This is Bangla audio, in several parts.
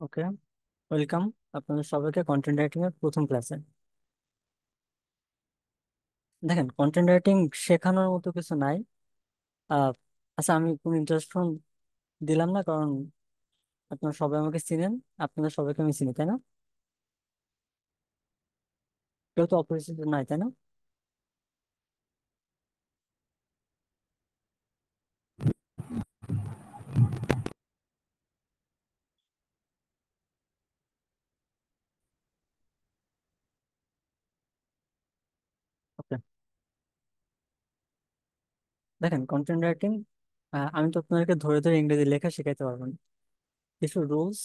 ওকে, ওয়েলকাম আপনাদের সবাইকে কন্টেন্ট রাইটিং এর প্রথম ক্লাসে। দেখেন, কন্টেন্ট রাইটিং শেখানোর মতো কিছু নাই। আহ, আচ্ছা, আমি কোনো ইন্টারেকশন দিলাম না, কারণ আপনারা সবাই আমাকে চিনেন। আপনাদের সবাইকে আমি চিনি, তাই না? কেউ তো অপরিচিত নাই, তাই না? ওকে, দেখেন, কন্টেন্ট রাইটিং আমি তো আপনাদেরকে ধরে ধরে ইংরেজি লেখা শেখাইতে পারবো না। কিছু রুলস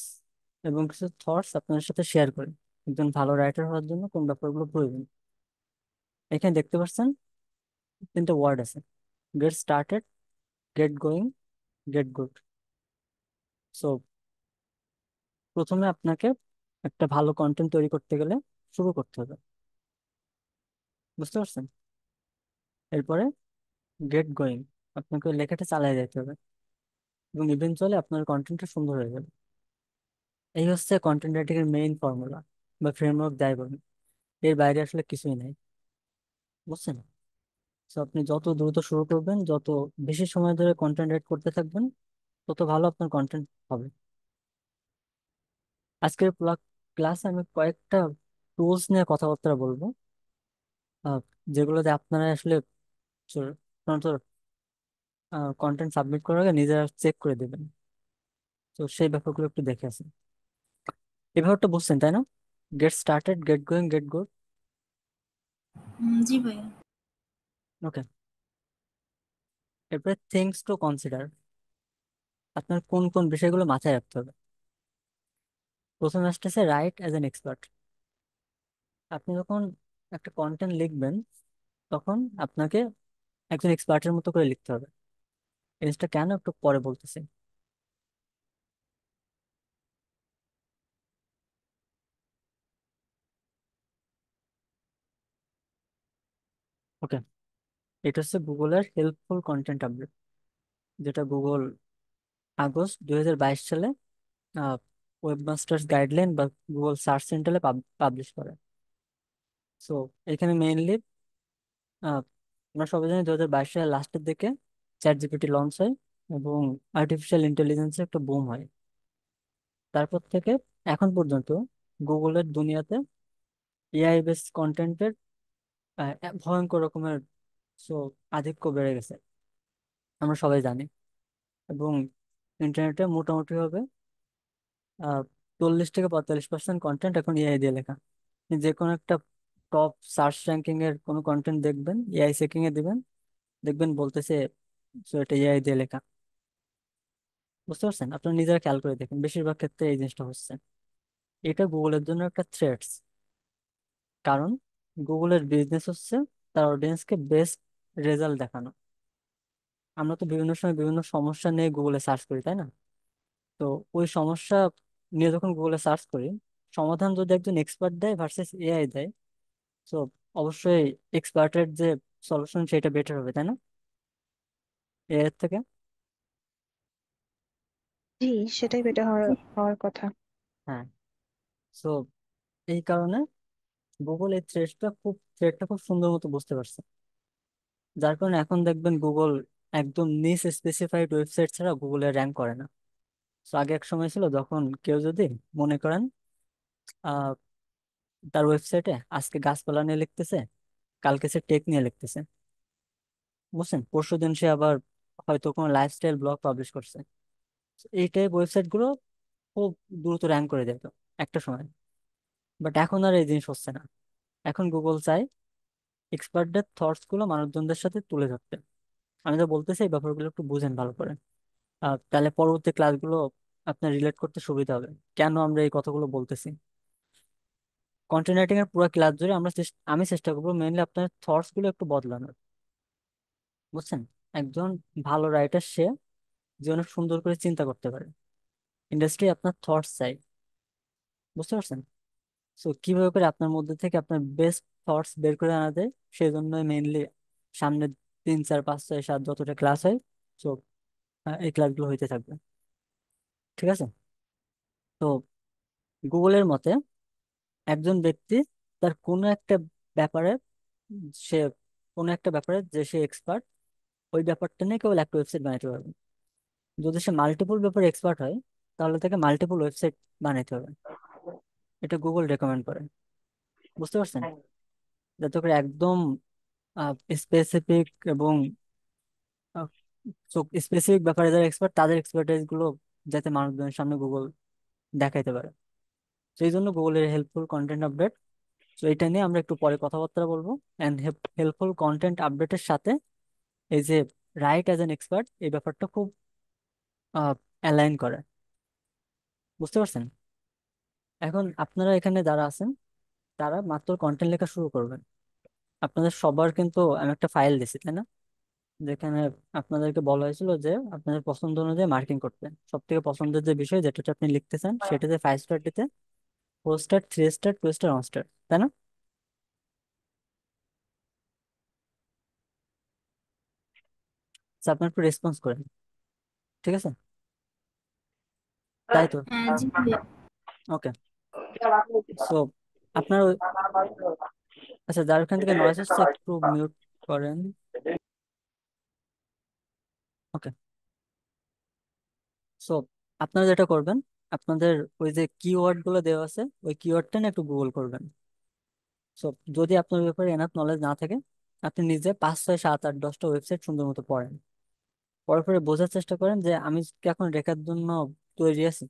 এবং কিছু থটস আপনাদের সাথে শেয়ার করি। একজন ভালো রাইটার হওয়ার জন্য কোন ব্যাপারগুলো প্রয়োজন। এখানে দেখতে পাচ্ছেন তিনটা ওয়ার্ড আছে: gate started, get going, get good. So প্রথমে আপনাকে একটা ভালো কন্টেন্ট তৈরি করতে গেলে শুরু করতে হবে, বুঝতে পারছেন? এরপরে গেট গোয়িং, আপনাকে ওই লেখাটা চালিয়ে যেতে হবে এবং ইভেনচুয়ালি আপনার কন্টেন্টটা সুন্দর হয়ে যাবে। এই হচ্ছে কন্টেন্ট রাইটিং এর মেইন ফর্মুলা বা ফ্রেমওয়ার্ক যাই বলেন। এর বাইরে আসলে কিছুই নাই, বুঝছেন? তো আপনি যত দ্রুত শুরু করবেন, যত বেশি সময় ধরে কন্টেন্ট রাইট করতে থাকবেন, তত ভালো আপনার কন্টেন্ট হবে। আজকের ক্লাসে আমি কয়েকটা টুলস নিয়ে কথাবার্তা বলবো, আহ, যেগুলোতে আপনারা আসলে কন্টেন্ট সাবমিট করার আগে নিজেরা চেক করে দেবেন। তো সেই ব্যাপারগুলো একটু দেখে আসেন। এই ব্যাপারটা বুঝছেন, তাই না? Get started, get going, get good. জি ভাইয়া। ওকে, এরপরে থিংস টু কনসিডার। আপনার কোন কোন বিষয়গুলো মাথায় রাখতে হবে? প্রথমে আসতেছে রাইট অ্যাজ এন এক্সপার্ট। আপনি যখন একটা কন্টেন্ট লিখবেন, তখন আপনাকে একজন এক্সপার্টের মতো করে লিখতে হবে। এই জিনিসটা কেন একটু পরে বলতেছি। ওকে, এটা হচ্ছে গুগলের হেল্পফুল কন্টেন্ট আপডেট, যেটা গুগল আগস্ট 2022 সালে ওয়েবমাস্টার্স গাইডলাইন বা গুগল সার্চ সেন্টারে পাবলিশ করে। সো এখানে মেইনলি আমরা সবাই জানি 2022 সালের লাস্টের দিকে চ্যাট জিপিটি লঞ্চ হয় এবং আর্টিফিশিয়াল ইন্টেলিজেন্সের একটা বুম হয়। তারপর থেকে এখন পর্যন্ত গুগলের দুনিয়াতে এআই বেস কন্টেন্টের ভয়ঙ্কর রকমের সো আধিক্য বেড়ে গেছে, আমরা সবাই জানি। এবং ইন্টারনেটে মোটামুটি ভাবে 40 থেকে 45% কন্টেন্ট এখন এআই দিয়ে লেখা। আপনি যে কোনো একটা টপ সার্চ র্যাঙ্কিং এর কোনো কন্টেন্ট দেখবেন, এআই চেকিং এ দিবেন, দেখবেন বলতেছে so এটা এআই দিয়ে লেখা। বুঝতে পারছেন? আপনারা নিজেরা খেয়াল করে দেখেন, বেশিরভাগ ক্ষেত্রে এই জিনিসটা হচ্ছে। এটা গুগলের জন্য একটা থ্রেটস। কারণ গুগলের বিজনেস হচ্ছে তার অডিয়েন্সকে বেস্ট রেজাল্ট দেখানো। আমরা তো বিভিন্ন সময় বিভিন্ন সমস্যা নিয়ে গুগলে সার্চ করি, তাই না? তো ওই সমস্যা নিয়ে যখন গুগলে সার্চ করি, সমাধান যদি একজন এক্সপার্ট দেয় ভার্সেস এআই দেয়, তো অবশ্যই এক্সপার্টের যে সলিউশন সেটা বেটার হবে, তাই না? এআই এর থেকে। জি, সেটাই বেটার হওয়ার কথা। হ্যাঁ। সো এই কারণে গুগল এই থ্রেডটা খুব সুন্দর মতো বুঝতে পারছে। যার কারণে এখন দেখবেন গুগল একদম নিস স্পেসিফাইড ওয়েবসাইট ছাড়া গুগলে র্যাঙ্ক করে না। তো আগে এক সময় ছিল যখন কেউ যদি মনে করেন আহ তার ওয়েবসাইটে আজকে গাছপালা নিয়ে লিখতেছে, কালকে সে টেক নিয়ে লিখতেছে, বুঝছেন, পরশুদিন সে আবার হয়তো কোনো লাইফস্টাইল ব্লগ পাবলিশ করছে, তো এই টাইপ ওয়েবসাইট গুলো খুব দ্রুত র্যাঙ্ক করে যেত একটা সময়। বাট এখন আর এই জিনিস হচ্ছে না। এখন গুগল চায় এক্সপার্টদের থটস গুলো মানুষজনদের সাথে তুলে ধরতে। আমি তো বলতেছি এই ব্যাপারগুলো একটু বুঝেন ভালো করে, তাহলে পরবর্তী ক্লাসগুলো আপনার রিলেট করতে সুবিধা হবে কেন আমরা এই কথাগুলো বলতেছি। কন্টেন্ট রাইটিং এর পুরো ক্লাস জুড়ে আমি চেষ্টা করবো মেইনলি আপনার থটস গুলো একটু বদলানোর, বুঝছেন? একজন ভালো রাইটার সে যে অনেক সুন্দর করে চিন্তা করতে পারে। ইন্ডাস্ট্রি আপনার থটস চাই, বুঝতে পারছেন? সো কিভাবে করে আপনার মধ্যে থেকে আপনার বেস্ট থটস বের করে আনা যায়, সেই জন্য মেইনলি সামনে 3 4 5 6 7 যতটা ক্লাস হয়, তো এই ক্লাসগুলো হইতে থাকবে, ঠিক আছে? তো গুগলের মতে একজন ব্যক্তি তার কোনো একটা ব্যাপারে, সে কোনো একটা ব্যাপারে যে সে এক্সপার্ট, ওই ব্যাপারটা নিয়ে কেবল একটা ওয়েবসাইট বানাতে পারবে। যদি সে মাল্টিপল ব্যাপারে এক্সপার্ট হয়, তাহলে তাকে মাল্টিপল ওয়েবসাইট বানাতে হবে। এটা গুগল রেকমেন্ড করে। বুঝতে পারছেন? যাতে করে একদম স্পেসিফিক এবং স্পেসিফিক ব্যাপারে যারা এক্সপার্ট, তাদের এক্সপার্টাইজ গুলো যাতে মানুষজনের সামনে গুগল দেখাইতে পারে। সেই জন্য গুগলের হেল্পফুল কন্টেন্ট আপডেট। তো এটা নিয়ে আমরা একটু পরে কথাবার্তা বলবো। অ্যান্ড হেল্পফুল কন্টেন্ট আপডেটের সাথে এই যে রাইট অ্যাজ এন এক্সপার্ট, এই ব্যাপারটা খুব অ্যালাইন করে। বুঝতে পারছেন? এখন আপনারা এখানে যারা আছেন, তারা মাত্র কন্টেন্ট লেখা শুরু করবেন। আপনাদের সবার কিন্তু আমি একটা ফাইল দিছি, তাই না? যেখানে আপনাদেরকে বলা হয়েছিল যে আপনাদের পছন্দ অনুযায়ী মার্কিং করতে, সব থেকে পছন্দের যে বিষয় যেটাতে আপনি লিখতে চান সেটাতে 5 স্টার দিতে, 4 স্টার, 3 স্টার, 2 স্টার, 1 স্টার, তাই না? তো আপনার একটু রেসপন্স করেন। ঠিক আছে? তাই তো? হ্যাঁ জি ভাইয়া। ওকে। সো আপনার আচ্ছা, যার ওখান থেকে নয়েজ হচ্ছে একটু মিউট করেন। ওকে। সো আপনারা যেটা করবেন, আপনাদের ওই যে কিওয়ার্ড গুলো দেওয়া আছে, ওই কিওয়ার্ডটা না একটু গুগল করবেন। সো যদি আপনার ব্যাপারে এনাফ নলেজ না থাকে, আপনি নিজে 5, 6, 7, 8, 10টা ওয়েবসাইট সুন্দর মতো পড়েন। পড়ার পরে বোঝার চেষ্টা করেন যে আমি কি এখন রেখার জন্য তৈরি আছি।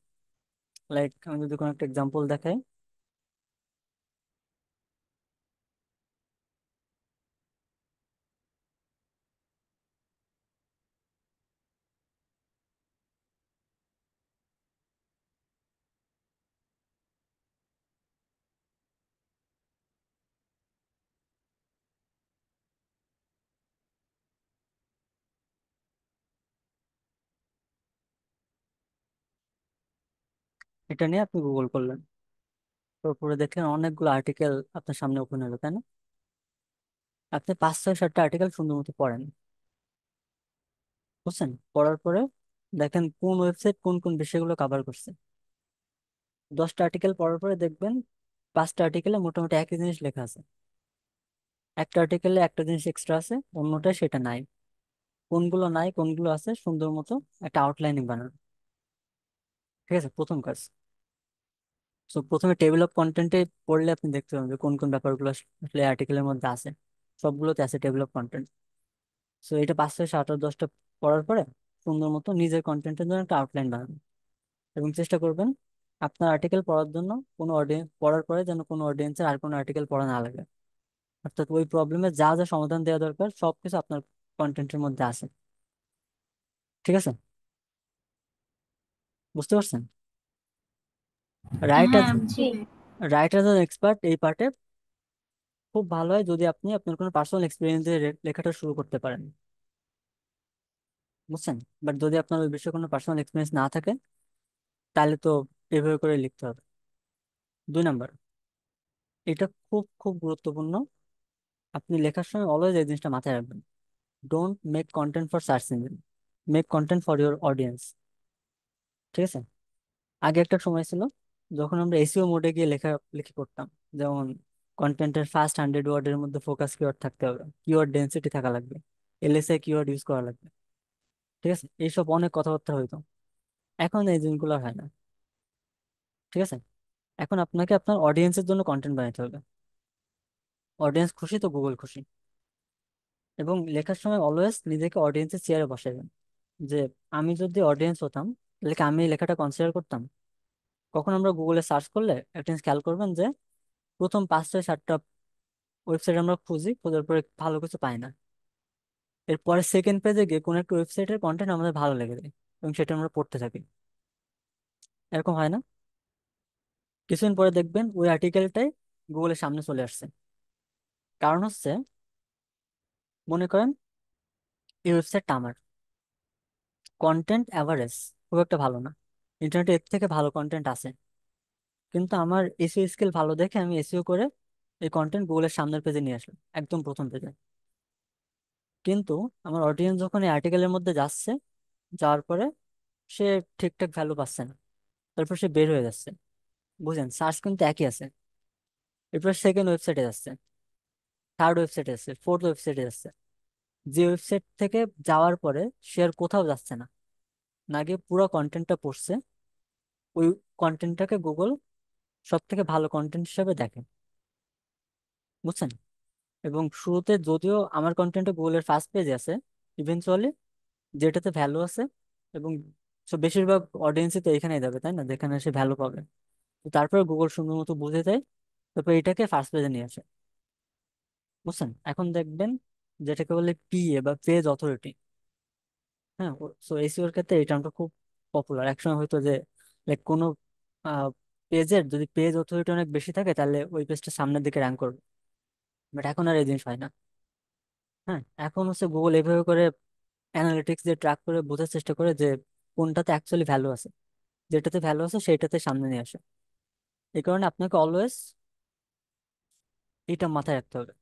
লাইক আমি যদি কোনো একটা এক্সাম্পল দেখাই, এটা নিয়ে আপনি গুগল করলেন, তো পরে দেখলেন অনেকগুলো আর্টিকেল আপনার সামনে ওপেন হলো, তাই না? আপনি 5, 6, 7টা আর্টিকেল সুন্দর মতো পড়েন। বুঝছেন? পড়ার পরে দেখেন কোন ওয়েবসাইট কোন কোন বিষয়গুলো কভার করছে। 10টা আর্টিকেল পড়ার পরে দেখবেন 5টা আর্টিকেলে মোটামুটি একই জিনিস লেখা আছে। একটা আর্টিকেলে একটা জিনিস এক্সট্রা আছে, অন্যটা সেটা নাই। কোনগুলো নাই কোনগুলো আছে সুন্দর মতো একটা আউটলাইনিং বানানো। ঠিক আছে? প্রথম কাজ। তো প্রথমে টেবিল অফ কন্টেন্টে পড়লে আপনি দেখতে পাবেন যে কোন কোন ব্যাপারগুলো আসলে আর্টিকেলের মধ্যে আছে। সবগুলোতে আছে টেবিল অফ কন্টেন্ট। তো এটা 5, 6, 7 আর 10টা পড়ার পরে সুন্দর মতো নিজের কন্টেন্টের জন্য একটা আউটলাইন বানাবেন। এবং চেষ্টা করবেন আপনার আর্টিকেল পড়ার জন্য কোনো অডিয়েন্স, পড়ার পরে যেন কোনো অডিয়েন্সের আর কোনো আর্টিকেল পড়া না লাগে। অর্থাৎ ওই প্রবলেমে যা যা সমাধান দেওয়া দরকার সবকিছু আপনার কন্টেন্টের মধ্যে আছে। ঠিক আছে? বুঝতে পারছেন? রাইটার হ্যাঁ জি ভাইয়া। রাইটার এক্সপার্ট এই পার্টে খুব ভালো হয় যদি আপনি আপনার কোনো পার্সোনাল এক্সপিরিয়েন্স দিয়ে লেখাটা শুরু করতে পারেন। বুঝছেন? বাট যদি আপনার ওই বিষয়ে কোনো পার্সোনাল এক্সপিরিয়েন্স না থাকে, তাহলে তো এভাবে করে লিখতে হবে। 2 নাম্বার, এটা খুব খুব গুরুত্বপূর্ণ। আপনি লেখার সময় অলওয়েজ এই জিনিসটা মাথায় রাখবেন। Don't make content for search engine, make content for your audience. ঠিক আছে? আগে একটা সময় ছিল যখন আমরা এসইও মোডে গিয়ে লেখি করতাম। যেমন কন্টেন্টের ফার্স্ট 100 ওয়ার্ডের মধ্যে ফোকাস কিওয়ার্ড থাকতে হবে, কিওয়ার্ড ডেন্সিটি থাকা লাগবে, এলএসএ কিওয়ার্ড ইউজ করা লাগবে। ঠিক আছে? এইসব অনেক কথাবার্তা হইতো। এখন এই জিনিসগুলো আর হয় না। ঠিক আছে? এখন আপনাকে আপনার অডিয়েন্সের জন্য কন্টেন্ট বানাতে হবে। অডিয়েন্স খুশি তো গুগল খুশি। এবং লেখার সময় অলওয়েজ নিজেকে অডিয়েন্সের চেয়ারে বসাবেন। যে আমি যদি অডিয়েন্স হতাম, তাহলে কি আমি এই লেখাটা কনসিডার করতাম? কখন আমরা গুগলে সার্চ করলে একটা জিনিস খেয়াল করবেন যে প্রথম 5, 6, 7টা ওয়েবসাইট আমরা খুঁজি, খোঁজার পরে ভালো কিছু পাই না। এরপরে সেকেন্ড পেজে গিয়ে কোনো একটা ওয়েবসাইটের কন্টেন্ট আমাদের ভালো লেগে যায় এবং সেটা আমরা পড়তে থাকি। এরকম হয় না? কিছুদিন পরে দেখবেন ওই আর্টিকেলটাই গুগলের সামনে চলে আসছে। কারণ হচ্ছে, মনে করেন এই ওয়েবসাইটটা আমার কন্টেন্ট অ্যাভারেজ খুব একটা ভালো না, ইন্টারনেটে এর থেকে ভালো কন্টেন্ট আছে, কিন্তু আমার এসইও স্কিল ভালো দেখে আমি এসইও করে এই কন্টেন্ট গুগলের সামনের পেজে নিয়ে আসলাম, একদম প্রথম পেজে। কিন্তু আমার অডিয়েন্স যখন এই আর্টিকেলের মধ্যে যাচ্ছে, যাওয়ার পরে সে ঠিকঠাক ভ্যালু পাচ্ছে না, তারপর সে বের হয়ে যাচ্ছে। বুঝেন, সার্চ কিন্তু একই আছে। এরপর সেকেন্ড ওয়েবসাইটে যাচ্ছে, থার্ড ওয়েবসাইটে যাচ্ছে, ফোর্থ ওয়েবসাইটে যাচ্ছে। যে ওয়েবসাইট থেকে যাওয়ার পরে সে আর কোথাও যাচ্ছে না, না গিয়ে পুরো কন্টেন্টটা পড়ছে, ওই কন্টেন্টটাকে গুগল সব থেকে ভালো কন্টেন্ট হিসেবে দেখে। বুঝছেন? এবং শুরুতে যদিও আমার কন্টেন্টে গুগলের ফার্স্ট পেজে আছে, ইভেনচুয়ালি যেটাতে ভ্যালু আছে, এবং বেশিরভাগ অডিয়েন্সই তো এখানেই যাবে, তাই না, যেখানে সে ভ্যালু পাবে। তো তারপরে গুগল সুন্দর মতো বুঝে দেয়, তারপর এটাকে ফার্স্ট পেজে নিয়ে আসে। বুঝছেন? এখন দেখবেন যেটাকে বলে পিএ বা পেজ অথরিটি। হ্যাঁ, সো এসইওর ক্ষেত্রে এই টার্মটা খুব পপুলার। একসময় হয়তো যে লাইক কোনো পেজের যদি পেজ অথরিটি অনেক বেশি থাকে তাহলে ওই পেজটা সামনের দিকে র্যাঙ্ক করবে, বাট এখন আর এই জিনিস হয় না। হ্যাঁ, এখন হচ্ছে গুগল এভাবে করে অ্যানালিটিক্স দিয়ে ট্র্যাক করে বোঝার চেষ্টা করে যে কোনটাতে অ্যাকচুয়ালি ভ্যালু আছে, যেটাতে ভ্যালু আছে সেইটাতে সামনে নিয়ে আসে। এই কারণে আপনাকে অলওয়েজ এটা মাথায় রাখতে হবে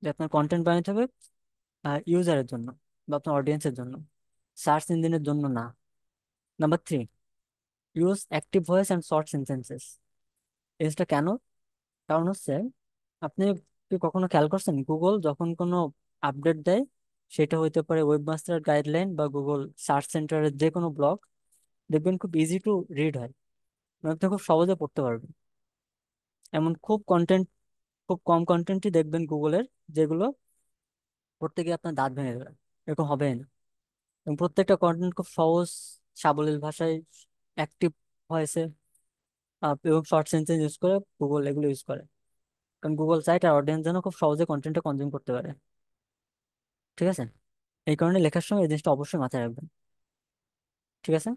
যে আপনার কন্টেন্ট বানাতে হবে ইউজারের জন্য বা আপনার অডিয়েন্সের জন্য, সার্চ ইঞ্জিনের জন্য না। Number 3, use active voice and short sentences. জিনিসটা কেন? কারণ হচ্ছে, আপনি কি কখনো খেয়াল করছেন গুগল যখন কোনো আপডেট দেয়, সেটা হইতে পারে ওয়েবমাস্টার গাইডলাইন বা গুগল সার্চ সেন্টারের যে কোনো ব্লগ, দেখবেন খুব ইজি টু রিড হয়, মানে আপনি খুব সহজে পড়তে পারবেন। এমন খুব কম কন্টেন্টই দেখবেন গুগলের যেগুলো পড়তে গিয়ে আপনার দাঁত ভেঙে যাবে, এরকম হবে না। এবং প্রত্যেকটা কন্টেন্ট খুব সহজ সাবলীল ভাষায়, অ্যাক্টিভ ভয়েসে এবং শর্ট সেন্টেন্স ইউজ করে গুগল এগুলো ইউজ করে। কারণ গুগল চায় তার অডিয়েন্স যেন খুব সহজে কন্টেন্টটা কনজিউম করতে পারে। ঠিক আছে? এই কারণে লেখার সময় এই জিনিসটা অবশ্যই মাথায় রাখবেন। ঠিক আছে?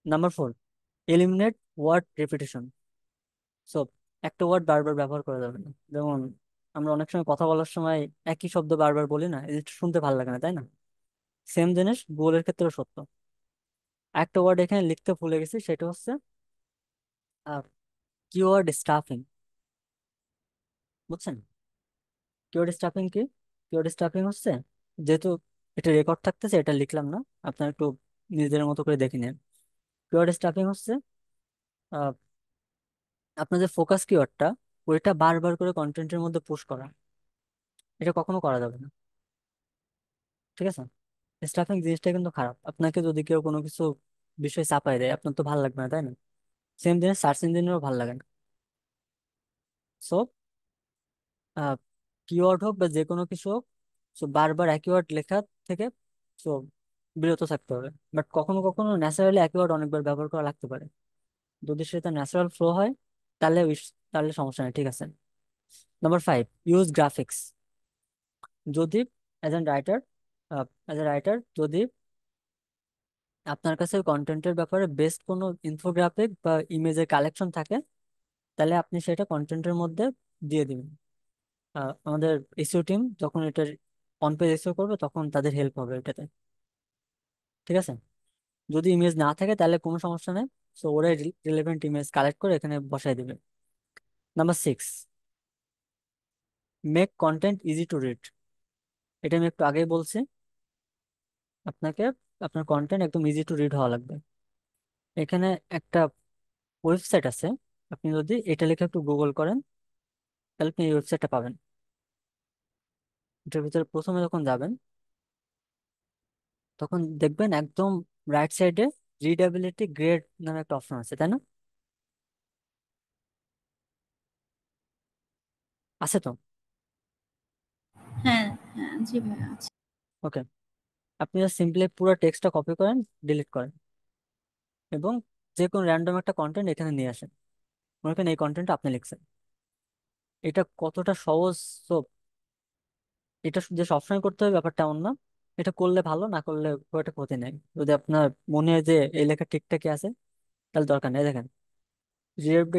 Number 4, eliminate word repetition. So একটা ওয়ার্ড বারবার ব্যবহার করা যাবে না। যেমন আমরা অনেক সময় কথা বলার সময় একই শব্দ বারবার বলি না, এই জিনিসটা শুনতে ভালো লাগে না, তাই না? সেম জিনিস গুগলের ক্ষেত্রেও সত্য। একটা ওয়ার্ড এখানে লিখতে ভুলে গেছি, সেটা হচ্ছে কিওয়ার্ড স্টাফিং। বুঝছেন কিওয়ার্ড স্টাফিং কি? কিওয়ার্ড স্টাফিং হচ্ছে, যেহেতু এটা রেকর্ড থাকতেছে, এটা লিখলাম না, আপনার একটু নিজের মতো করে দেখে নেন। কিওয়ার্ড স্টাফিং হচ্ছে আহ, আপনার যে ফোকাস কিওয়ার্ডটা, ওইটা বারবার করে কন্টেন্টের মধ্যে পুশ করা, এটা কখনো করা যাবে না। ঠিক আছে? স্টাফিং জিনিসটা কিন্তু খারাপ। আপনাকে যদি কেউ কোনো কিছু বিষয় চাপাই দেয়, আপনার তো ভালো লাগবে না, তাই না? সেম জিনিস সার্চ ইঞ্জিনেরও ভালো লাগে না। সো কিওয়ার্ড হোক বা যে কোনো কিছু হোক, সো বারবার একই ওয়ার্ড লেখা থেকে সো বিরত থাকতে হবে। বাট কখনো কখনো ন্যাচারালি একই ওয়ার্ড অনেকবার ব্যবহার করা লাগতে পারে। যদি সেটা ন্যাচারাল ফ্লো হয় তাহলে তাহলে সমস্যা নেই। ঠিক আছে? Number 5, use graphics. যদি অ্যাজ এন রাইটার যদি আপনার কাছে কন্টেন্টের ব্যাপারে বেস্ট কোনো ইনফোগ্রাফিক বা ইমেজের কালেকশন থাকে, তাহলে আপনি সেটা কন্টেন্টের মধ্যে দিয়ে দিবেন। আমাদের এসইও টিম যখন এটার অন পেজ এসইও করবে তখন তাদের হেল্প হবে এটাতে। ঠিক আছে? যদি ইমেজ না থাকে তাহলে কোনো সমস্যা নেই, সো ওরাই রিলেভেন্ট ইমেজ কালেক্ট করে এখানে বসাই দিবে। Number 6, make content easy to read. এটা আমি একটু আগেই বলছি আপনাকে, আপনার কন্টেন্ট একদম ইজি টু রিড হওয়া লাগবে। এখানে একটা ওয়েবসাইট আছে, আপনি যদি এটা লিখে একটু গুগল করেন তাহলে আপনি এই ওয়েবসাইটটা পাবেন। এটার ভিতরে প্রথমে যখন যাবেন তখন দেখবেন একদম রাইট সাইডে রিডাবিলিটি গ্রেড নামে একটা অপশন আছে, তাই না? আছে তো? হ্যাঁ, হ্যাঁ, জি ভাইয়া আছে। ওকে, আপনি সিম্পলি পুরো টেক্সটটা কপি করেন, ডিলিট করেন, এবং যে কোনো র্যান্ডম একটা কন্টেন্ট এখানে নিয়ে আসেন, মনে করেন এই কন্টেন্টটা আপনি লিখছেন। এটা কতটা সহজ! তো এটা যে সবসময় করতে হবে ব্যাপারটা এমন না, এটা করলে ভালো, না করলে খুব একটা ক্ষতি নেই। যদি আপনার মনে হয় যে এই লেখা ঠিকঠাকই আছে তাহলে দরকার নেই। দেখেন,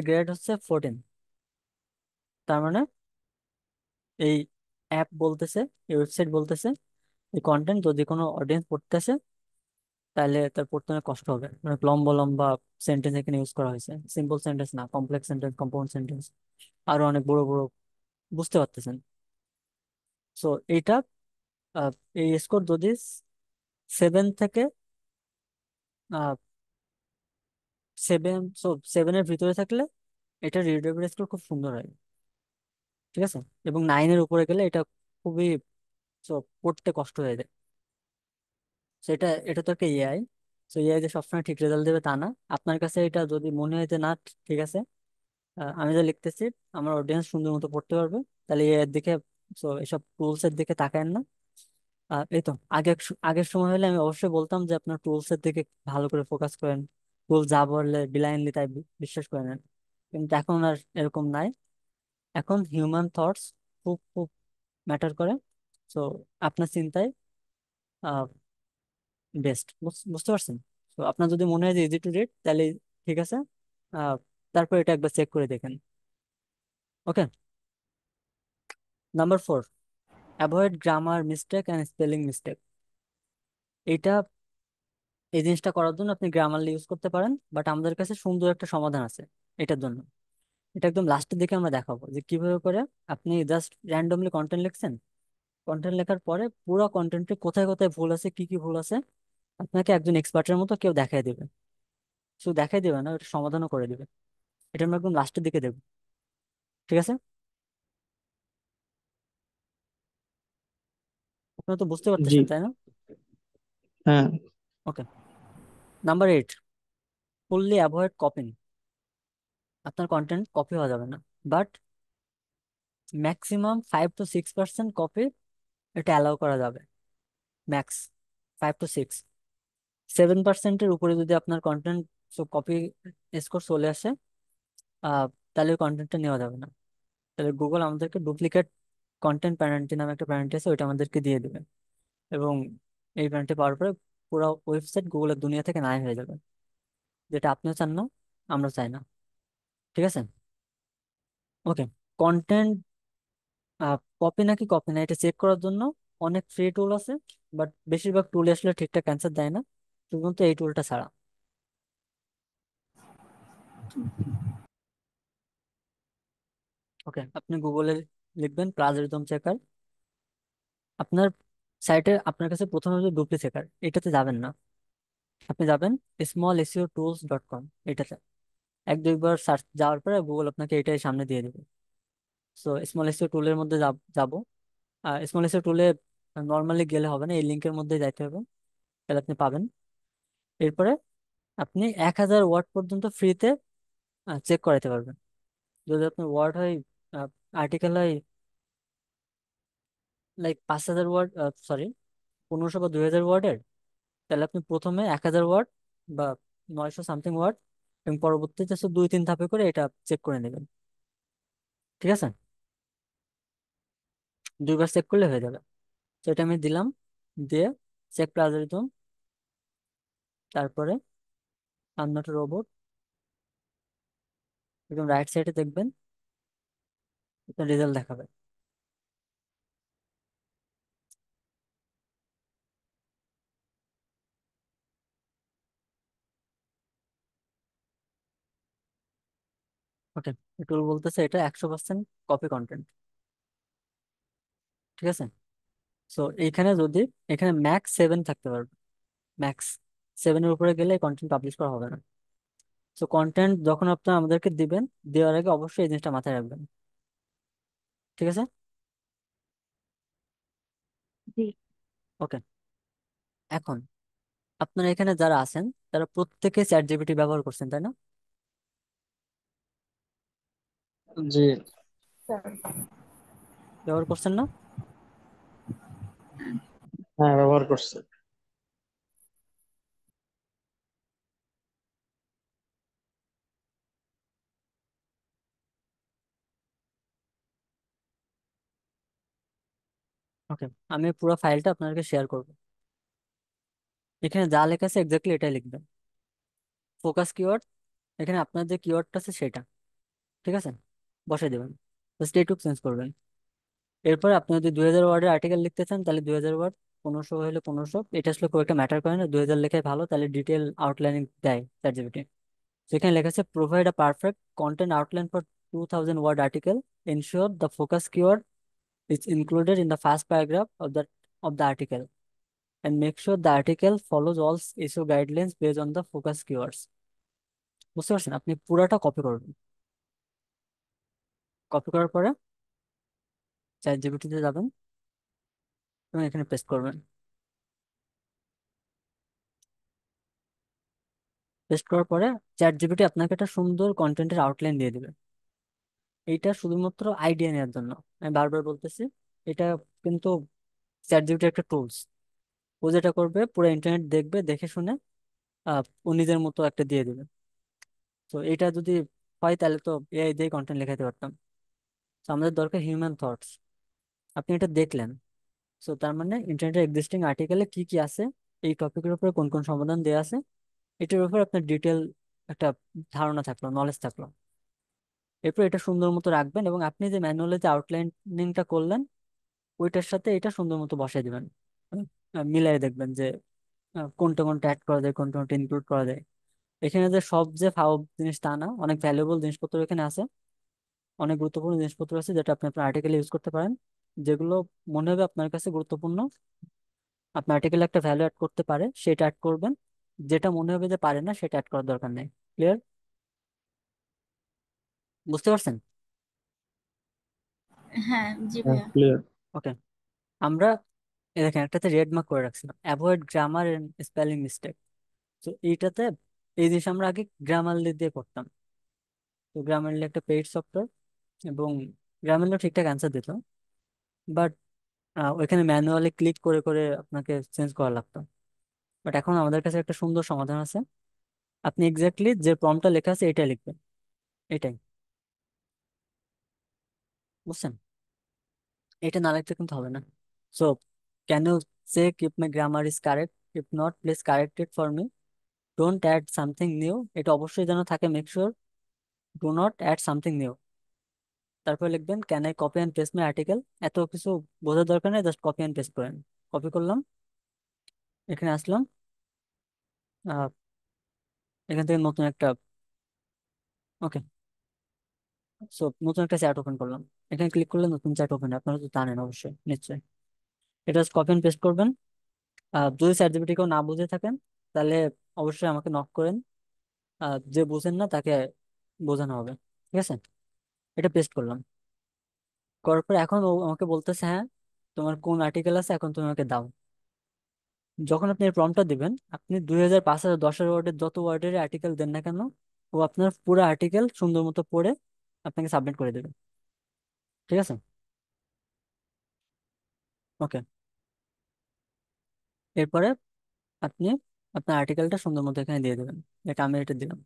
গ্রেড হচ্ছে 14, তার মানে এই অ্যাপ বলতেছে, এই ওয়েবসাইট বলতেছে এই কন্টেন্ট যদি কোনো অডিয়েন্স পড়তেছে তাহলে তার পড়তে অনেক কষ্ট হবে। মানে লম্বা লম্বা সেন্টেন্স এখানে ইউজ করা হয়েছে, সিম্পল সেন্টেন্স না, কমপ্লেক্স সেন্টেন্স, কম্পাউন্ড সেন্টেন্স, আরো অনেক বড় বড়, বুঝতে পারতেছেন? সো এইটা আহ, এই স্কোর যদি 7 থেকে সেভেন, সো সেভেনের ভিতরে থাকলে এটা রিডেবল স্কোর খুব সুন্দর হয়। ঠিক আছে। এবং নাইনের উপরে গেলে এটা খুবই, so, পড়তে কষ্ট হয়ে যায়। সেটা, এটা তো একটা এআই, তো এআই যে সবসময় ঠিক রেজাল্ট দেবে তা না। আপনার কাছে এটা যদি মনে হয় যে না, ঠিক আছে, আমি যা লিখতেছি আমার অডিয়েন্স সুন্দর মতো পড়তে পারবে, তাহলে এর দিকে, তো এসব টুলস এর দিকে তাকায়েন না। এই তো আগের সময় হলে আমি অবশ্যই বলতাম যে আপনার টুলস এর দিকে ভালো করে ফোকাস করেন, টুল যা বললে ব্লাইন্ডলি তাই বিশ্বাস করে নেন। কিন্তু এখন আর এরকম নাই। এখন হিউম্যান থটস খুব খুব ম্যাটার করে। তো আপনার চিন্তায় বেস্ট, বুঝতে পারছেন? তো আপনার যদি মনে হয় যে ইজি টু রিড, তাহলে ঠিক আছে। আহ, তারপর এটা একবার চেক করে দেখেন। Okay. Number 4, avoid grammar mistake and spelling mistake. এটা, এই জিনিসটা করার জন্য আপনি গ্রামারলি ইউজ করতে পারেন, বাট আমাদের কাছে সুন্দর একটা সমাধান আছে এটার জন্য। এটা একদম লাস্টের দিকে আমরা দেখাবো যে কিভাবে করে আপনি জাস্ট র্যান্ডমলি কন্টেন্ট লিখছেন, কন্টেন্ট লেখার পরে পুরো কন্টেন্টে কোথায় কোথায় ভুল আছে, কি কি ভুল আছে, আপনাকে একজন এক্সপার্টের মতো কেউ দেখাই দেবে। শুধু দেখাই দেবে না, ওটা সমাধানও করে দেবে। এটা আমরা একদম লাস্টের দিকে দেবো। ঠিক আছে। আপনারা তো বুঝতে জি। পারতেছেন, তাই না? হ্যাঁ। Okay. Number 8, fully avoid copying. আপনার কন্টেন্ট কপি হওয়া যাবে না, বাট ম্যাক্সিমাম 5 to 6% কপি এটা অ্যালাউ করা যাবে। Max 5 to 6। 7%-এর উপরে যদি আপনার কন্টেন্ট কপি স্কোর চলে আসে, আহ, তাহলে ওই কন্টেন্টটা নেওয়া যাবে না। তাহলে গুগল আমাদেরকে ডুপ্লিকেট কন্টেন্ট পেনাল্টি নামে একটা পেনাল্টি আছে, ওইটা আমাদেরকে দিয়ে দেবে। এবং এই পেনাল্টি পাওয়ার পরে পুরো ওয়েবসাইট গুগলের দুনিয়া থেকে নাই হয়ে যাবে, যেটা আপনিও চান না, আমরা চাই না। ঠিক আছে। ওকে। কন্টেন্ট কপি নাকি কপি না এটা চেক করার জন্য অনেক ফ্রি টুল আছে, বাট বেশিরভাগ টুল আসলে ঠিকঠাক অ্যান্সার দেয় না, শুধুমাত্র এই টুলটা ছাড়া। ওকে, আপনি গুগলে লিখবেন প্লাজারিদম চেকার। আপনার সাইটে আপনার কাছে প্রথমে যে ডুপ্লি চেকার, এটাতে যাবেন না, আপনি যাবেন smallseotools.com, এটাতে 1-2 বার সার্চ যাওয়ার পরে গুগল আপনাকে এটাই সামনে দিয়ে দেবে। সো স্মল এসইও টুলের মধ্যে যাবো। স্মল এসইও টুলে নর্মালি গেলে হবে না, এই লিঙ্কের মধ্যে যাইতে হবে, তাহলে আপনি পাবেন। এরপরে আপনি 1000 ওয়ার্ড পর্যন্ত ফ্রিতে চেক করাতে পারবেন। যদি আপনার ওয়ার্ড হয়, আর্টিকেল হয় লাইক 5000 ওয়ার্ড, সরি 1500 বা 2000 ওয়ার্ডের, তাহলে আপনি প্রথমে 1000 ওয়ার্ড বা 900 সামথিং ওয়ার্ড, এবং পরবর্তীতে 2-3 ধাপে করে এটা চেক করে নেবেন। ঠিক আছে। 2 বার চেক করলে হয়ে যাবে। তো এটা আমি দিলাম, দিয়ে চেক প্লাজারিজম, তারপরে আই এম নট রোবট, একদম রাইট সাইডে দেখবেন রেজাল্ট দেখাবে। ওকে। টুল বলতেছে এটা 100% কপি কন্টেন্ট। ঠিক আছে। সো এইখানে যদি, এখানে ম্যাক্স 7 থাকতে পারবে, ম্যাক্স 7-এর উপরে গেলে কন্টেন্ট পাবলিশ করা হবে না। সো কন্টেন্ট যখন আপনার আমাদেরকে দিবেন, দেওয়ার আগে অবশ্যই এই জিনিসটা মাথায় রাখবেন। ঠিক আছে। জি ওকে। এখন আপনারা এখানে যারা আছেন, তারা প্রত্যেকে চ্যাট জিপিটি ব্যবহার করছেন, তাই না? জি। ব্যবহার করছেন না? হ্যাঁ, ব্যবহার করছে। ওকে। আমি পুরো ফাইলটা আপনাদেরকে শেয়ার করব। এখানে যা লেখা আছে এক্স্যাক্টলি এটাই লিখবেন। ফোকাস কিওয়ার্ড, এখানে আপনার যে কিওয়ার্ডটা আছে সেটা, ঠিক আছে, বসাই দেবেন, জাস্ট এইটুকু চেঞ্জ করবেন। এরপর আপনি যদি 2000 ওয়ার্ডের আর্টিকেল লিখতে চান, তাহলে 2000 ওয়ার্ড, 1500 হলে 1500, এটা আসলে খুব একটা ম্যাটার করে না, 2000 লেখাই ভালো, তাহলে ডিটেল আউটলাইনিং দেয় চ্যাটজিপিটি। সেখানে লেখা আছে provide a perfect content outline for 2000 word article, ensure the focus keyword is included in the first paragraph of the article, and make sure the article follows all SEO guidelines based on the focus keywords. বুঝতে পারছেন? আপনি পুরাটা কপি করবেন। কপি করার পরে চ্যাট জিপিটিতে যাবেন এবং এখানে পেস্ট করবেন। পেস্ট করার পরে চ্যাট জিপিটি আপনাকে একটা সুন্দর কন্টেন্টের আউটলাইন দিয়ে দিবে। এইটা শুধুমাত্র আইডিয়া নেওয়ার জন্য, আমি বারবার বলতেছি। এটা কিন্তু চ্যাট জিপিটি একটা টুলস। ও যেটা করবে, পুরো ইন্টারনেট দেখবে, দেখে শুনে ও নিজের মতো একটা দিয়ে দিবে। তো এটা যদি হয় তাহলে তো এআই দিয়ে কন্টেন্ট লেখাতে পারতাম। তো আমাদের দরকার হিউম্যান থটস। আপনি এটা দেখলেন, তো তার মানে ইন্টারনেটের এক্সিস্টিং আর্টিকেলে কি কি আছে, এই টপিকের উপরে কোন কোন সমাধান দেওয়া আছে, এটার উপর আপনার ডিটেল একটা ধারণা থাকলো, নলেজ থাকলো। এরপর এটা সুন্দর মতো রাখবেন এবং আপনি যে ম্যানুয়ালি যে আউটলাইনিংটা করলেন ওইটার সাথে এটা সুন্দর মতো বসাই দিবেন। মিলাই দেখবেন যে কোনটা কোনটা অ্যাড করা যায়, কোনটা কোনটা ইনক্লুড করা যায়। এখানে যে সব যে ফাও জিনিস তা না, অনেক ভ্যালুয়েবল জিনিসপত্র এখানে আছে। অনেক গুরুত্বপূর্ণ জিনিসপত্র আছে যেটা আপনি আপনার আর্টিকেলে ইউজ করতে পারেন। যেগুলো মনে হবে আপনার কাছে গুরুত্বপূর্ণ, আপনার আর্টিকেলে একটা ভ্যালু অ্যাড করতে পারে, সেটা অ্যাড করবেন। যেটা মনে হবে যে পারে না, সেটা অ্যাড করার দরকার নেই। ক্লিয়ার? বুঝতে পারছেন? হ্যাঁ জি হ্যাঁ, ভাইয়া। ক্লিয়ার। ওকে। আমরা দেখেন একটাতে রেড মার্ক করে রাখছিলাম, avoid grammar and spelling mistake. তো এইটাতে এই জিনিস আমরা আগে গ্রামারলি দিয়ে করতাম। তো গ্রামারলি একটা পেইড সফটওয়্যার, এবং গ্রামারলি ঠিকঠাক অ্যান্সার দিত, বাট ওইখানে ম্যানুয়ালি ক্লিক করে করে আপনাকে চেঞ্জ করা লাগতো। বাট এখন আমাদের কাছে একটা সুন্দর সমাধান আছে। আপনি এক্স্যাক্টলি যে প্রম্পটটা লেখা আছে এটাই লিখবেন, এটাই। বুঝছেন? এটা না লিখতে কিন্তু হবে না। So can you check if my grammar is correct, if not please correct it for me, don't add something new. এটা অবশ্যই যেন থাকে, make sure do not add something new. তারপর লিখবেন can I copy and paste my article. এত কিছু বোঝার দরকার নেই, জাস্ট কপি অ্যান্ড পেস্ট করেন। কপি করলাম, এখানে আসলাম, আহ, এখান থেকে নতুন একটা, ওকে, সো নতুন একটা চ্যাট ওপেন করলাম। এখানে ক্লিক করলে নতুন চ্যাট ওপেন, আপনারা তো জানেন অবশ্যই, নিশ্চয়ই। এটা কপি অ্যান্ড পেস্ট করবেন। যদি চ্যাট জিপিটি কেউ না বুঝে থাকেন তাহলে অবশ্যই আমাকে নক করেন। যে বুঝেন না তাকে বোঝানো হবে। ঠিক আছে? এটা পেস্ট করলাম। করার পর এখন ও আমাকে বলতেছে, হ্যাঁ তোমার কোন আর্টিকেল আছে, এখন তুমি আমাকে দাও। যখন আপনি এই প্রম্পটটা দিবেন, আপনি 2000, 5000, 10,000 ওয়ার্ডের যত ওয়ার্ডের আর্টিকেল দেন না কেন, ও আপনার পুরো আর্টিকেল সুন্দর মতো পড়ে আপনাকে সাবমিট করে দেবে। ঠিক আছে? ওকে। এরপরে আপনি আপনার আর্টিকেলটা সুন্দর মতো এখানে দিয়ে দেবেন। এটা আমি এটা দিলাম।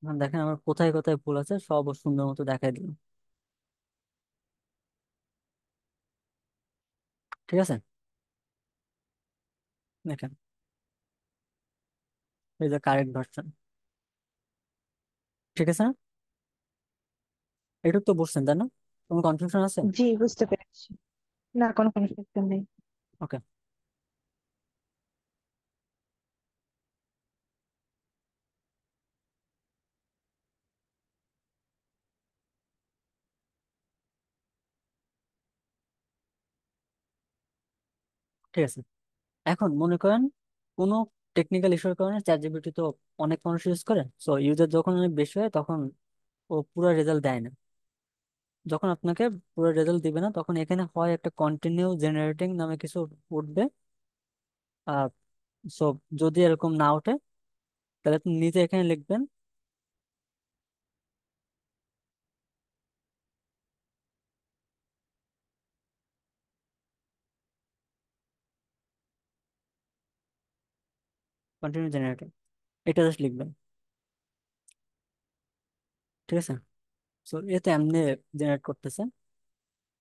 এখন দেখেন আমার কোথায় কোথায় ভুল আছে, সব ও সুন্দর মতো দেখাই দিলাম। ঠিক আছে? দেখেন, এই যে কারেক্ট ভার্সন। ঠিক আছে না? এটুক তো বুঝছেন তাই না? কোনো কনফিউশন আছে? জি, বুঝতে পেরেছি। না, কোনো কনফিউশন নেই। ওকে। ঠিক আছে। এখন মনে করেন কোনো টেকনিক্যাল ইস্যুর কারণে চ্যাট জিপিটি তো অনেক মানুষ ইউজ করে, সো ইউজার যখন অনেক বেশি হয় তখন ও পুরো রেজাল্ট দেয় না। যখন আপনাকে পুরো রেজাল্ট দিবে না, তখন এখানে হয় একটা কন্টিনিউ জেনারেটিং নামে কিছু উঠবে। আহ সো যদি এরকম না ওঠে তাহলে আপনি নিজে এখানে লিখবেন কন্টিনিউ জেনারেটিং, এটা জাস্ট লিখবেন। ঠিক আছে? সো এতে এমনি জেনারেট করতেছে।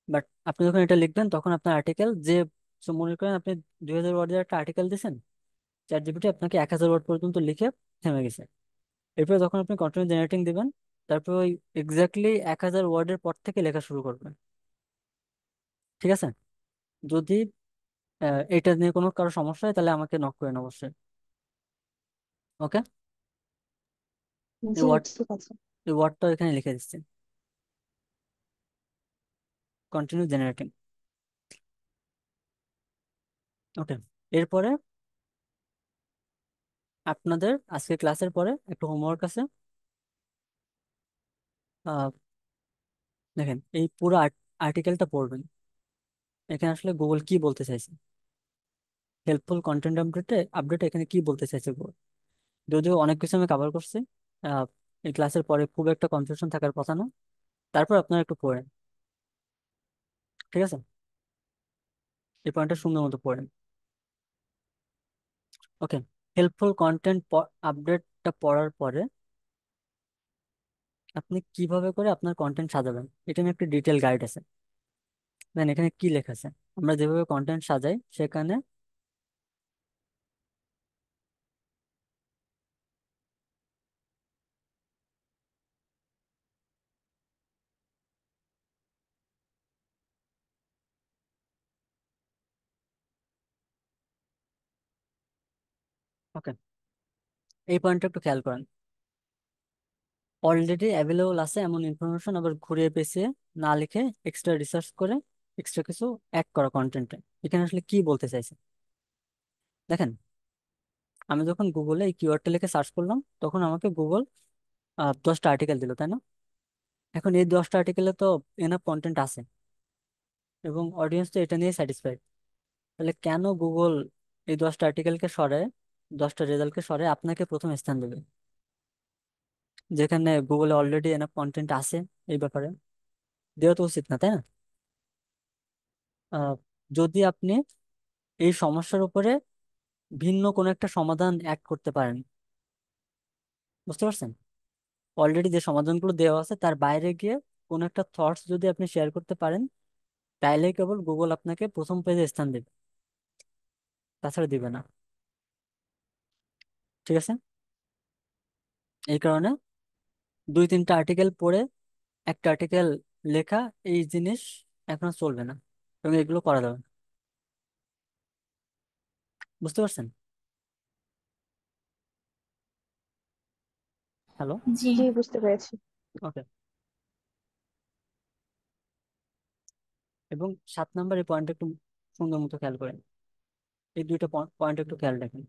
বাট আপনি যখন এটা লিখবেন তখন আপনার আর্টিকেল যে, so মনে করেন আপনি 2000 ওয়ার্ডের একটা আর্টিকেল দিয়েছেন, চ্যাট জিপিটি আপনাকে 1000 ওয়ার্ড পর্যন্ত লিখে থেমে গেছে। এরপরে যখন আপনি কন্টিনিউ জেনারেটিং দিবেন, তারপর ওই এক্স্যাক্টলি 1000 ওয়ার্ডের পর থেকে লেখা শুরু করবেন। ঠিক আছে? যদি এটা নিয়ে কোনো কারো সমস্যা হয় তাহলে আমাকে নক করেন অবশ্যই। ওকে। এই জি, ওয়ার্ড ঠিক আছে। এই ওয়ার্ডটা এখানে লিখে দিচ্ছি, কন্টিনিউ জেনারেটিং। ওকে। এরপরে আপনাদের আজকে ক্লাসের পরে একটু হোমওয়ার্ক আছে। আহ, দেখেন এই পুরো আর্টিকেলটা পড়বেন। এখানে আসলে গুগল কি বলতে চাইছে, হেল্পফুল কন্টেন্ট আপডেটে আপডেট এখানে কি বলতে চাইছে গুগল। যদিও অনেক কিছু আমি কভার করছি, আহ, এই ক্লাসের পরে খুব একটা কনফিউশন থাকার কথা না। তারপর আপনারা একটু পড়েন, ঠিক আছে? এই পয়েন্টটা সুন্দর মতো পড়েন। ওকে, হেল্পফুল কন্টেন্ট আপডেটটা পড়ার পরে আপনি কিভাবে করে আপনার কন্টেন্ট সাজাবেন এটা নিয়ে একটা ডিটেল গাইড আছে। দেন এখানে কি লেখা আছে, আমরা যেভাবে কন্টেন্ট সাজাই সেখানে। ওকে, এই পয়েন্টটা একটু খেয়াল করেন। অলরেডি অ্যাভেলেবল আছে এমন ইনফরমেশন আবার ঘুরিয়ে পেঁচিয়ে না লিখে এক্সট্রা রিসার্চ করে এক্সট্রা কিছু অ্যাড করা কন্টেন্টে। এখানে আসলে কি বলতে চাইছে দেখেন, আমি যখন গুগলে এই কিওয়ার্ডটা লিখে সার্চ করলাম তখন আমাকে গুগল 10টা আর্টিকেল দিল, তাই না? এখন এই 10টা আর্টিকেলে তো এনাফ কন্টেন্ট আছে এবং অডিয়েন্স তো এটা নিয়ে স্যাটিসফাইড। তাহলে কেন গুগল এই 10টা আর্টিকেলকে সরায়, 10টা রেজাল্টকে সরায় আপনাকে প্রথম স্থান দেবে, যেখানে গুগলে অলরেডি এনাফ কন্টেন্ট আছে এই ব্যাপারে? দেওয়া তো উচিত না, তাই না? আহ, যদি আপনি এই সমস্যার উপরে ভিন্ন কোনো একটা সমাধান অ্যাড করতে পারেন, বুঝতে পারছেন? অলরেডি যে সমাধানগুলো দেওয়া আছে তার বাইরে গিয়ে কোনো একটা থটস যদি আপনি শেয়ার করতে পারেন, তাইলেই কেবল গুগল আপনাকে প্রথম পেজে স্থান দেবে, তাছাড়া দিবে না। ঠিক আছে? এই কারণে 2-3টা আর্টিকেল পড়ে একটা আর্টিকেল লেখা, এই জিনিস এখন আর চলবে না এবং এগুলো করা যাবে না। বুঝতে পারছেন? হ্যালো? জি। জি, বুঝতে পেরেছি। ওকে। এবং 7 নাম্বার এই পয়েন্ট একটু সুন্দর মতো খেয়াল করেন, এই দুইটা পয়েন্ট একটু খেয়াল রাখেন।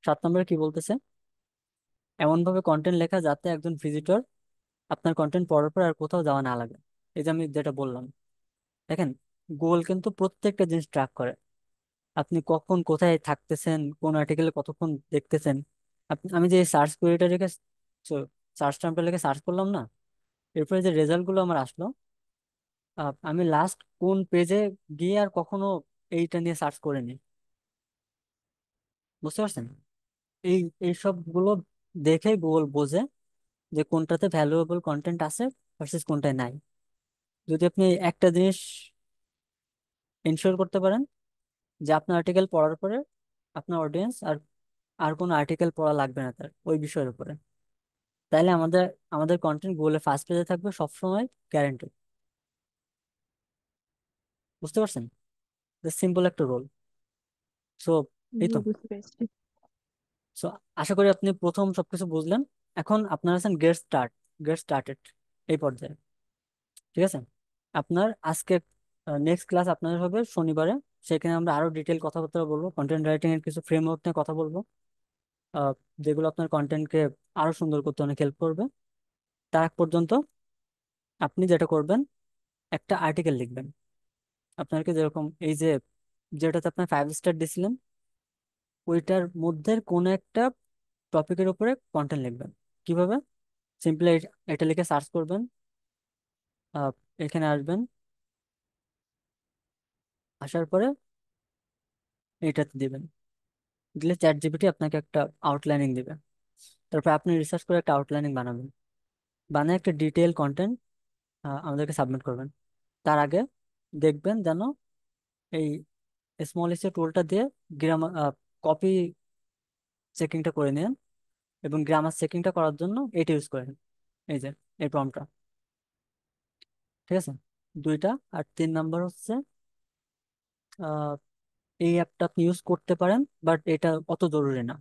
7 নম্বরে কি বলতেছে, এমন ভাবে কন্টেন্ট লেখা যাতে একজন ভিজিটর আপনার কন্টেন্ট পড়ার পর আর কোথাও যাওয়া না লাগে। এই যে আমি যেটা বললাম, দেখেন গুগল কিন্তু প্রত্যেকটা জিনিস ট্র্যাক করে। আপনি কখন কোথায় থাকতেছেন, কোন আর্টিকেলে কতক্ষণ দেখতেছেন। আমি যে সার্চ কোয়েরিটা রেখে সার্চ টার্মটা লিখে সার্চ করলাম না, এরপরে যে রেজাল্ট গুলো আমার আসলো, আমি লাস্ট কোন পেজে গিয়ে আর কখনো এইটা নিয়ে সার্চ করিনি। বুঝতে পারছেন? এই এই সবগুলো দেখে গুগল বোঝে যে কোনটাতে ভ্যালুয়েবল কন্টেন্ট আছে ভার্সেস কোনটায় নাই। যদি আপনি একটা জিনিস ইনশিওর করতে পারেন যে আপনার আর্টিকেল পড়ার পরে আপনার অডিয়েন্স আর আর কোনো আর্টিকেল পড়া লাগবে না তার ওই বিষয়ের উপরে, তাহলে আমাদের আমাদের কন্টেন্ট গুগলে ফার্স্ট পেজে থাকবে সবসময়, গ্যারান্টি। বুঝতে পারছেন? সিম্পল একটা রোল। সো এই জি, তো। বুঝতে পেরেছি। সো আশা করি আপনি প্রথম সবকিছু বুঝলেন। এখন আপনার আছেন গেট স্টার্টেড এই পর্যায়ে। ঠিক আছে? আপনার আজকে নেক্সট ক্লাস আপনাদের হবে শনিবারে। সেখানে আমরা আরো ডিটেল কথাবার্তা বলবো, কন্টেন্ট রাইটিং এর কিছু ফ্রেমওয়ার্ক নিয়ে কথা বলবো, আহ, যেগুলো আপনার কন্টেন্টকে আরো সুন্দর করতে অনেক হেল্প করবে। তার আগ পর্যন্ত আপনি যেটা করবেন, একটা আর্টিকেল লিখবেন। আপনাকে যেরকম এই যে যেটাতে আপনার 5 স্টার দিছিলেন, ওইটার মধ্যে কোন একটা টপিকের উপরে কন্টেন্ট লিখবেন। কিভাবে? সিম্পলি এটা লিখে সার্চ করবেন, আহ, এখানে আসবেন, আসার পরে এটাতে দিবেন, দিলে চ্যাট জিপিটি আপনাকে একটা আউটলাইনিং দিবে। তারপর আপনি রিসার্চ করে একটা আউটলাইনিং বানাবেন, বানায় একটা ডিটেইল কন্টেন্ট আমাদেরকে সাবমিট করবেন। তার আগে দেখবেন যেন এই স্মল এসে টুলটা দিয়ে গ্রামার কপি চেকিংটা করে নিন এবং গ্রামার চেকিংটা করার জন্য এটা ইউজ করেন, এই যে এই প্রম্পটটা। ঠিক আছে? 2টা। আর 3 নাম্বার হচ্ছে, আহ, এই অ্যাপটা আপনি ইউজ করতে পারেন বাট এটা অত জরুরি না।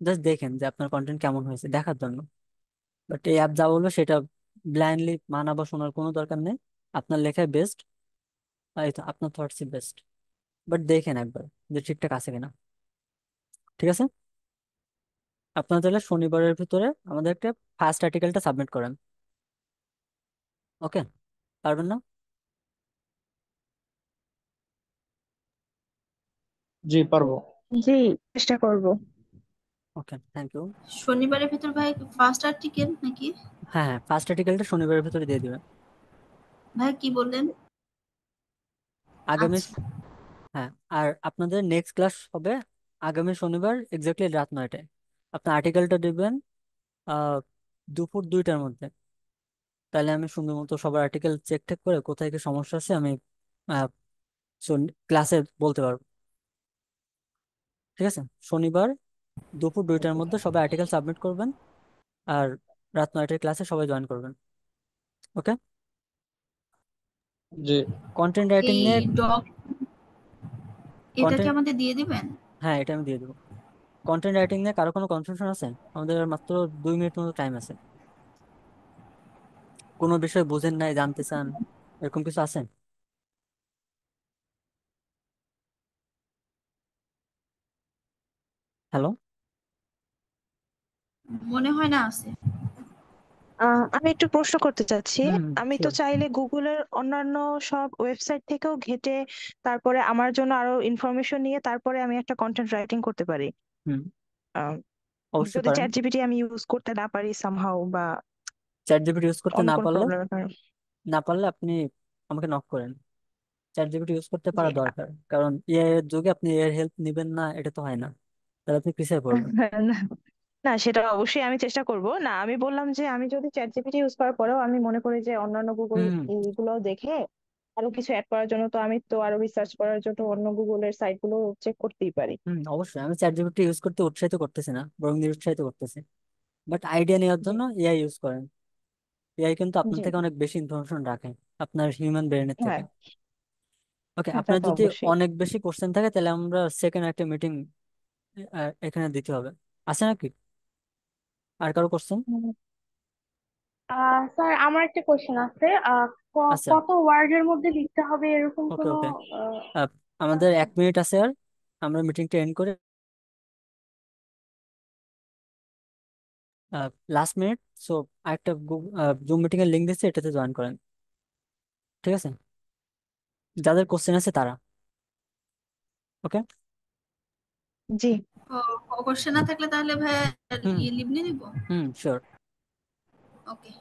জাস্ট দেখেন যে আপনার কন্টেন্ট কেমন হয়েছে দেখার জন্য। বাট এই অ্যাপ যা বলবে সেটা ব্লাইন্ডলি মানা বা শোনার কোনো দরকার নেই। আপনার লেখাই বেস্ট, এই তো আপনার থটসই বেস্ট। বাট দেখেন একবার যে ঠিকঠাক আছে কিনা। ঠিক আছে, আপনারা তাহলে শনিবারের ভিতরে আমাদের একটা ফার্স্ট আর্টিকেলটা সাবমিট করেন। ওকে, পারবেন না? জি, পারবো। জি, চেষ্টা করব। ওকে, থ্যাংক ইউ। শনিবারের ভেতর ভাই ফার্স্ট আর্টিকেল নাকি? হ্যাঁ হ্যাঁ, ফার্স্ট আর্টিকেলটা শনিবারের ভিতরে দিয়ে দিবেন। ভাই কি বললেন? আগামী, আচ্ছা, হ্যাঁ, আর আপনাদের নেক্সট ক্লাস হবে আগামী শনিবার এক্স্যাক্টলি রাত 9টায়। আপনার আর্টিকেলটা দিবেন আহ দুপুর 2টার মধ্যে। তাহলে আমি সুন্দর মতো সবার আর্টিকেল চেক টেক করে কোথায় কি সমস্যা আছে আমি ক্লাসে বলতে পারবো। ঠিক আছে, শনিবার দুপুর 2টার মধ্যে সবাই আর্টিকেল সাবমিট করবেন, আর রাত 9টায় ক্লাসে সবাই জয়েন করবেন। ওকে। জি। কন্টেন্ট রাইটিং এই নিয়ে, ডক এটা কি কন্টেন্ট, আমাদের দিয়ে দিবেন? হ্যাঁ এটা আমি দিয়ে দেবো। কন্টেন্ট রাইটিং নিয়ে কারো কোনো কনফিউশন আছে? আমাদের আর মাত্র 2 মিনিট মতো টাইম আছে। কোনো বিষয় বুঝেন নাই, জানতে চান, এরকম কিছু আছে? হ্যালো। মনে হয় না আছে। আমি একটু প্রশ্ন করতে চাচ্ছি। হুম, আমি তো শিওর। চাইলে গুগলের অন্যান্য সব ওয়েবসাইট থেকেও ঘেটে তারপরে আমার জন্য আরো ইনফরমেশন নিয়ে তারপরে আমি একটা কন্টেন্ট রাইটিং করতে পারি। হুম, আহ, অবশ্যই যদি পারেন। চ্যাট জিপিটি আমি ইউজ করতে না পারি সামহাউ বা চ্যাট জিপিটি ইউজ করতে অন্য না কোনো পারলে, প্রবলেমের কারণে। আপনি আমাকে নক করেন। চ্যাট জিপিটি ইউজ করতে জি। পারা দরকার, কারণ এআই এর যুগে আপনি এর হেল্প নিবেন না, এটা তো হয় না। তাহলে আপনি পিছিয়ে পড়বেন। না, না, সেটা অবশ্যই আমি চেষ্টা করব। না, আমি বললাম যে আমি যদি চ্যাট জিপিটি ইউজ করার পরেও আমি মনে করি যে অন্যান্য গুগল হুম এইগুলো দেখে আরো কিছু অ্যাড করার জন্য তো আমি তো আরো রিসার্চ করার জন্য অন্য গুগলের সাইট গুলো চেক করতেই পারি। হুম, অবশ্যই আমি চ্যাট জিপিটি ইউজ করতে উৎসাহিত করতেছি না, বরং নিরুৎসাহিত করতেছি। বাট আইডিয়া নেওয়ার জি। জন্য এআই ইউজ করেন। এআই কিন্তু আপনার জি। থেকে অনেক বেশি ইনফরমেশন রাখে, আপনার হিউম্যান ব্রেনের থেকে। হ্যাঁ। ওকে, হ্যাঁ, তা আপনার তো যদি অবশ্যই। অনেক বেশি কোশ্চেন থাকে তাহলে আমরা সেকেন্ড একটা মিটিং এখানে দিতে হবে। আছে নাকি আর কারো কোশ্চেন? হুম। স্যার আমার একটা কোশ্চেন আছে। আচ্ছা, কত ওয়ার্ডের মধ্যে লিখতে হবে এরকম ওকে কোনো ওকে। আহ, আমাদের আছে? 1 মিনিট আছে আর, আমরা মিটিংটা এন্ড করে লাস্ট মিনিট। সো আরেকটা জুম মিটিং এর লিঙ্ক দিচ্ছি, এটাতে জয়েন করেন। ঠিক আছে, যাদের কোশ্চেন আছে তারা। ওকে। জি। কোশ্চেন না থাকলে তাহলে ভাই হুম লিভ নিয়ে নিবো। হুম, শিওর। ওকে।